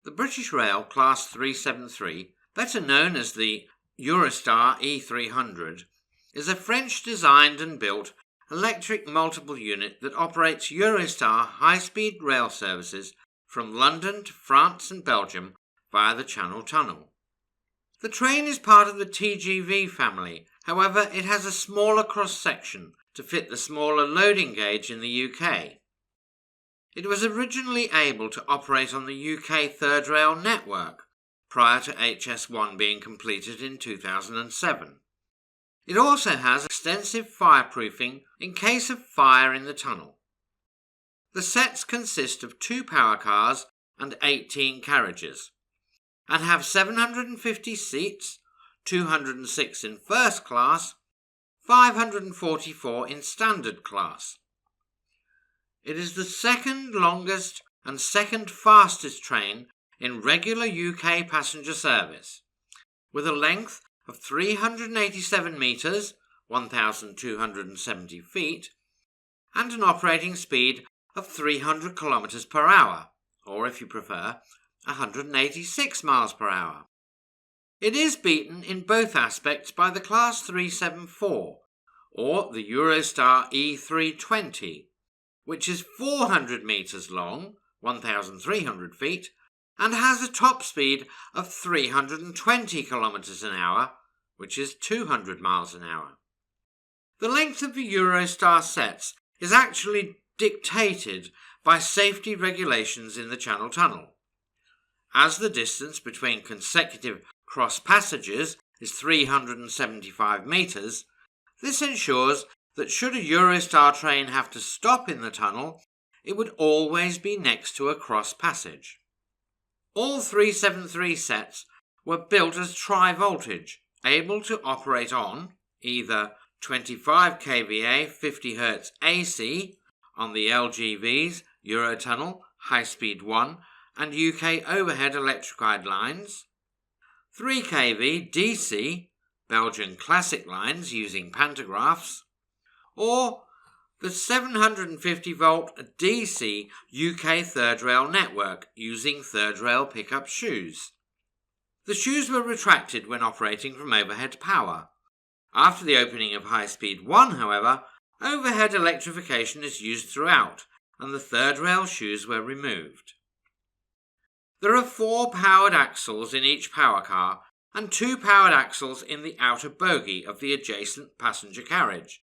The British Rail Class 373, better known as the Eurostar e300, is a French-designed and built electric multiple unit that operates Eurostar high-speed rail services from London to France and Belgium via the Channel Tunnel. The train is part of the TGV family, however it has a smaller cross-section to fit the smaller loading gauge in the UK. It was originally able to operate on the UK Third Rail network prior to HS1 being completed in 2007. It also has extensive fireproofing in case of fire in the tunnel. The sets consist of 2 power cars and 18 carriages, and have 750 seats, 206 in first class, 544 in standard class. It is the second longest and second fastest train in regular UK passenger service, with a length of 387 metres, 1,270 feet, and an operating speed of 300 kilometres per hour, or if you prefer, 186 miles per hour. It is beaten in both aspects by the Class 374, or the Eurostar e300, which is 400 metres long, 1,300 feet, and has a top speed of 320 kilometres an hour, which is 200 miles an hour. The length of the Eurostar sets is actually dictated by safety regulations in the Channel Tunnel. As the distance between consecutive cross passages is 375 metres, this ensures that should a Eurostar train have to stop in the tunnel, it would always be next to a cross passage. All 373 sets were built as tri-voltage, able to operate on either 25 kVA 50 Hz AC on the LGV's Eurotunnel, High Speed 1 and UK overhead electrified lines, 3 kV DC Belgian classic lines using pantographs, or the 750 volt DC UK Third Rail network using Third Rail pickup shoes. The shoes were retracted when operating from overhead power. After the opening of High Speed 1, however, overhead electrification is used throughout, and the Third Rail shoes were removed. There are 4 powered axles in each power car and 2 powered axles in the outer bogie of the adjacent passenger carriage,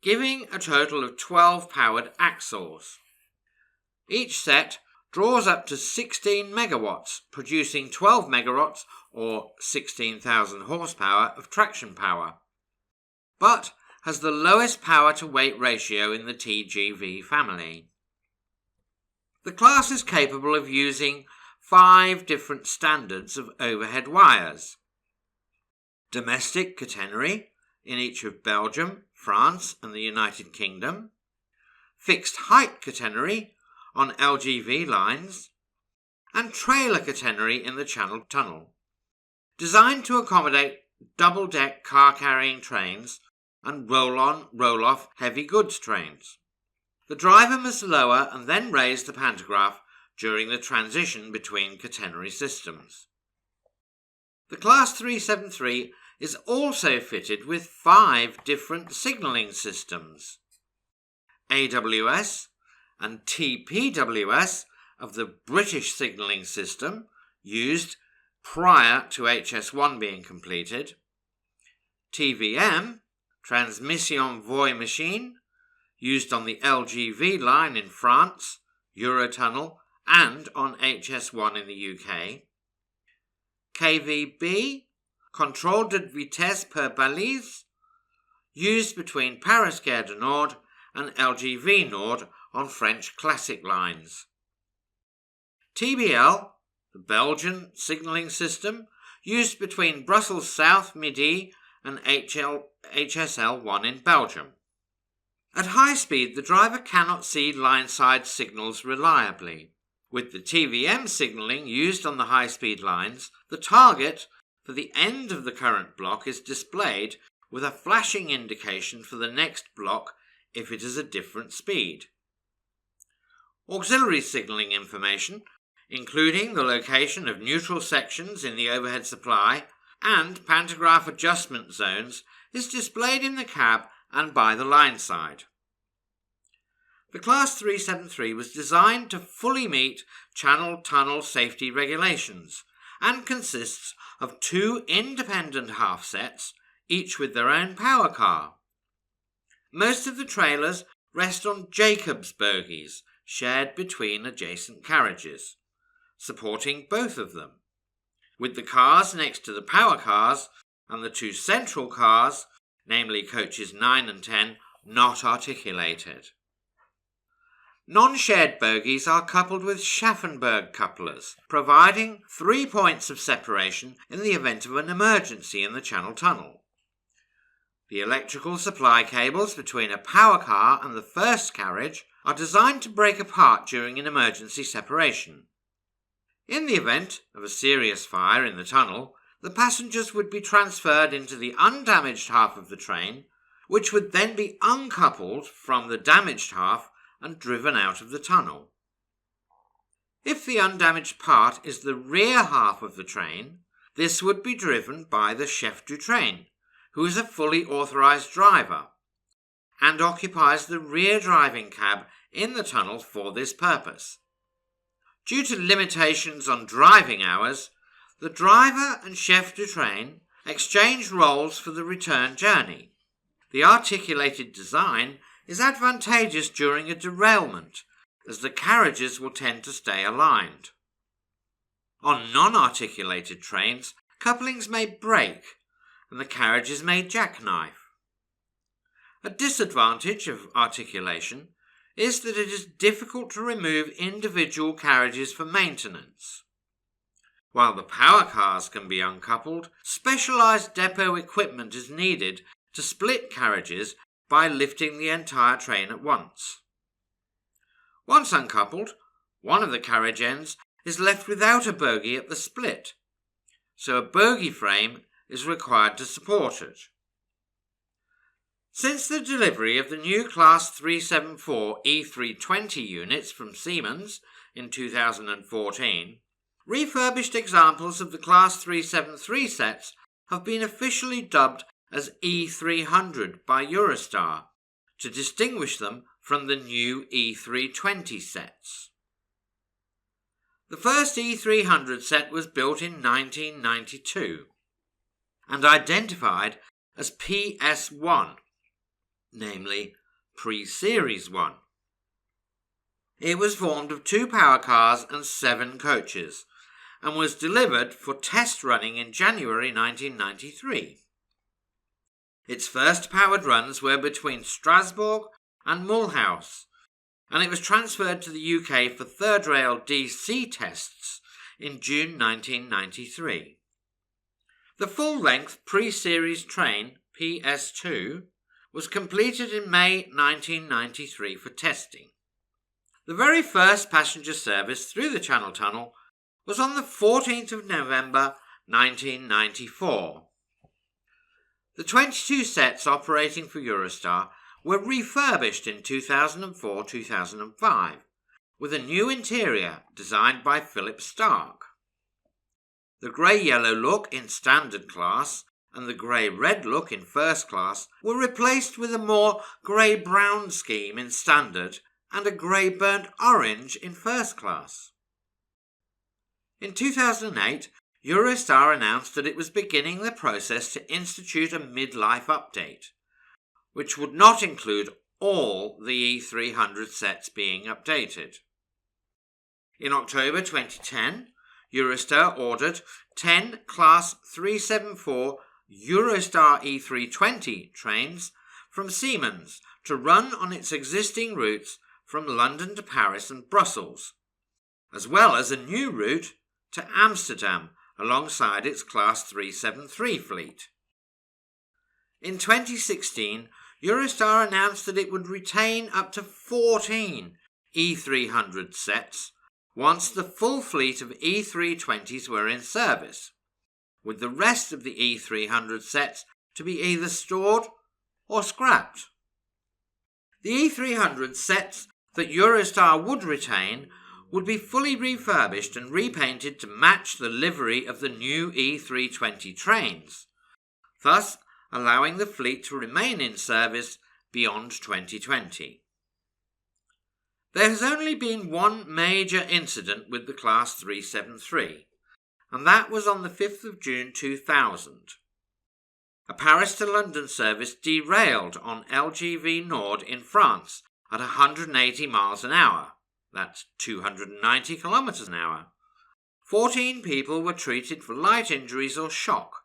giving a total of 12 powered axles. Each set draws up to 16 megawatts, producing 12 megawatts or 16,000 horsepower of traction power, but has the lowest power to weight ratio in the TGV family. The class is capable of using 5 different standards of overhead wires: domestic catenary in each of Belgium, France and the United Kingdom, fixed height catenary on LGV lines, and trailer catenary in the Channel Tunnel, designed to accommodate double-deck car-carrying trains and roll-on, roll-off heavy goods trains. The driver must lower and then raise the pantograph during the transition between catenary systems. The Class 373 is also fitted with 5 different signalling systems: AWS and TPWS of the British signalling system, used prior to HS1 being completed, TVM, Transmission Voie Machine, used on the LGV line in France, Eurotunnel and on HS1 in the UK, KVB, Contrôle de vitesse per balise, used between Paris Gare du Nord and LGV Nord on French classic lines. TBL, the Belgian signalling system, used between Brussels South Midi and HSL1 in Belgium. At high speed, the driver cannot see line-side signals reliably. With the TVM signalling used on the high-speed lines, the target for the end of the current block is displayed with a flashing indication for the next block if it is a different speed. Auxiliary signalling information including the location of neutral sections in the overhead supply and pantograph adjustment zones, is displayed in the cab and by the line side. The Class 373 was designed to fully meet Channel Tunnel safety regulations and consists of 2 independent half sets, each with their own power car. Most of the trailers rest on Jacobs bogies shared between adjacent carriages, supporting both of them, with the cars next to the power cars and the 2 central cars, namely coaches 9 and 10, not articulated. Non-shared bogies are coupled with Schaffenberg couplers, providing 3 points of separation in the event of an emergency in the Channel Tunnel. The electrical supply cables between a power car and the first carriage are designed to break apart during an emergency separation. In the event of a serious fire in the tunnel, the passengers would be transferred into the undamaged half of the train, which would then be uncoupled from the damaged half and driven out of the tunnel. If the undamaged part is the rear half of the train, this would be driven by the chef du train, who is a fully authorised driver, and occupies the rear driving cab in the tunnel for this purpose. Due to limitations on driving hours, the driver and chef du train exchange roles for the return journey. The articulated design is advantageous during a derailment, as the carriages will tend to stay aligned. On non-articulated trains, couplings may break and the carriages may jackknife. A disadvantage of articulation is that it is difficult to remove individual carriages for maintenance. While the power cars can be uncoupled, specialised depot equipment is needed to split carriages by lifting the entire train at once. Once uncoupled, one of the carriage ends is left without a bogie at the split, so a bogie frame is required to support it. Since the delivery of the new Class 374 E320 units from Siemens in 2014, refurbished examples of the Class 373 sets have been officially dubbed as E300 by Eurostar, to distinguish them from the new E320 sets. The first E300 set was built in 1992 and identified as PS1, namely Pre-Series 1. It was formed of 2 power cars and 7 coaches, and was delivered for test running in January 1993. Its first powered runs were between Strasbourg and Mulhouse, and it was transferred to the UK for third rail DC tests in June 1993. The full-length pre-series train, PS2, was completed in May 1993 for testing. The very first passenger service through the Channel Tunnel was on the 14th of November 1994. The 22 sets operating for Eurostar were refurbished in 2004-2005 with a new interior designed by Philip Stark. The grey-yellow look in standard class and the grey-red look in first class were replaced with a more grey-brown scheme in standard and a grey-burnt orange in first class. In 2008, Eurostar announced that it was beginning the process to institute a mid-life update, which would not include all the E300 sets being updated. In October 2010, Eurostar ordered 10 Class 374 Eurostar E320 trains from Siemens to run on its existing routes from London to Paris and Brussels, as well as a new route to Amsterdam alongside its Class 373 fleet. In 2016, Eurostar announced that it would retain up to 14 E300 sets once the full fleet of E320s were in service, with the rest of the E300 sets to be either stored or scrapped. The E300 sets that Eurostar would retain would be fully refurbished and repainted to match the livery of the new E320 trains, thus allowing the fleet to remain in service beyond 2020. There has only been one major incident with the Class 373, and that was on the 5th of June 2000. A Paris to London service derailed on LGV Nord in France at 180 miles an hour. That's 290 kilometers an hour. 14 people were treated for light injuries or shock.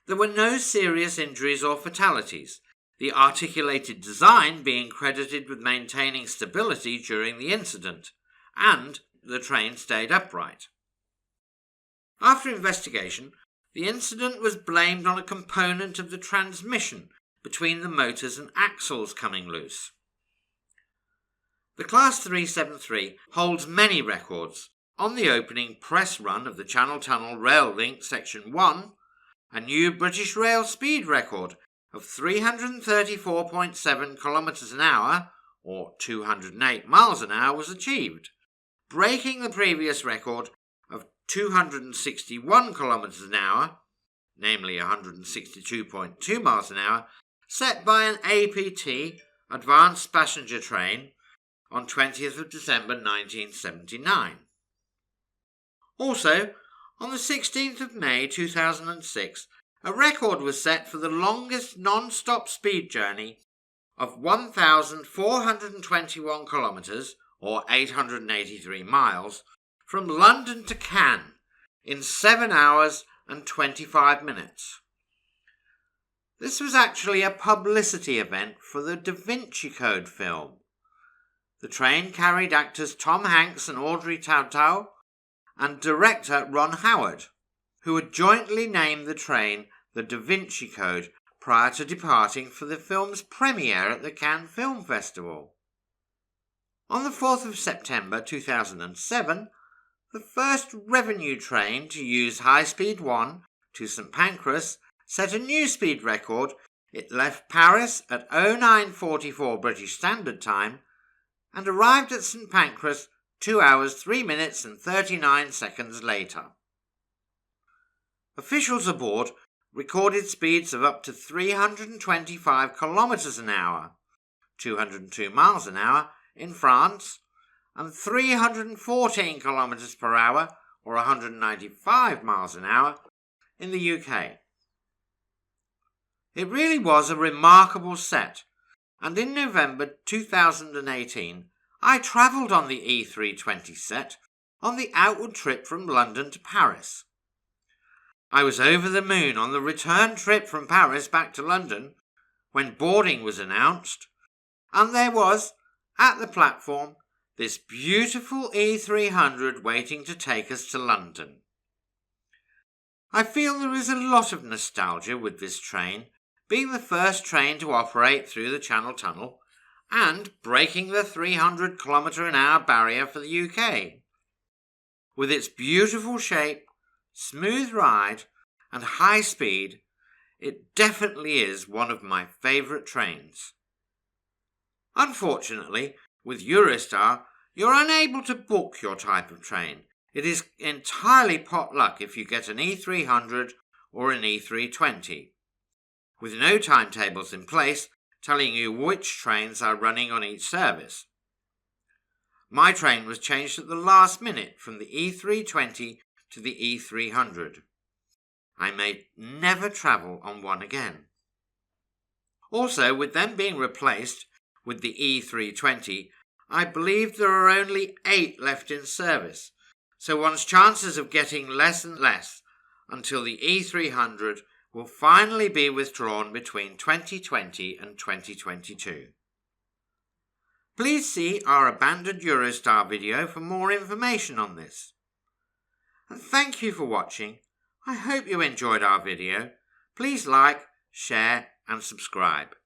There were no serious injuries or fatalities, the articulated design being credited with maintaining stability during the incident, and the train stayed upright. After investigation, the incident was blamed on a component of the transmission between the motors and axles coming loose. The Class 373 holds many records. On the opening press run of the Channel Tunnel Rail Link Section 1, a new British Rail speed record of 334.7 kilometres an hour, or 208 miles an hour, was achieved, breaking the previous record of 261 kilometres an hour, namely 162.2 miles an hour, set by an APT, Advanced Passenger Train, on 20th of December 1979. Also, on the 16th of May 2006, a record was set for the longest non-stop speed journey of 1,421 kilometres, or 883 miles, from London to Cannes in 7 hours and 25 minutes. This was actually a publicity event for the Da Vinci Code film. The train carried actors Tom Hanks and Audrey Tautou and director Ron Howard, who had jointly named the train the Da Vinci Code prior to departing for the film's premiere at the Cannes Film Festival. On the 4th of September 2007, the first revenue train to use High Speed 1 to St Pancras set a new speed record. It left Paris at 09:44 British Standard Time and arrived at St Pancras 2 hours 3 minutes and 39 seconds later. Officials aboard recorded speeds of up to 325 kilometres an hour, 202 miles an hour, in France, and 314 kilometres per hour, or 195 miles an hour, in the UK. It really was a remarkable set, and in November 2018, I travelled on the E320 set on the outward trip from London to Paris. I was over the moon on the return trip from Paris back to London when boarding was announced, and there was, at the platform, this beautiful E300 waiting to take us to London. I feel there is a lot of nostalgia with this train, being the first train to operate through the Channel Tunnel and breaking the 300 km/h barrier for the UK. With its beautiful shape, smooth ride and high speed, it definitely is one of my favourite trains. Unfortunately, with Eurostar, you're unable to book your type of train. It is entirely pot luck if you get an E300 or an E320, with no timetables in place telling you which trains are running on each service. My train was changed at the last minute from the E320 to the E300. I may never travel on one again. Also, with them being replaced with the E320, I believe there are only 8 left in service, so one's chances of getting less and less until the E300 will finally be withdrawn between 2020 and 2022. Please see our abandoned Eurostar video for more information on this. And thank you for watching. I hope you enjoyed our video. Please like, share and subscribe.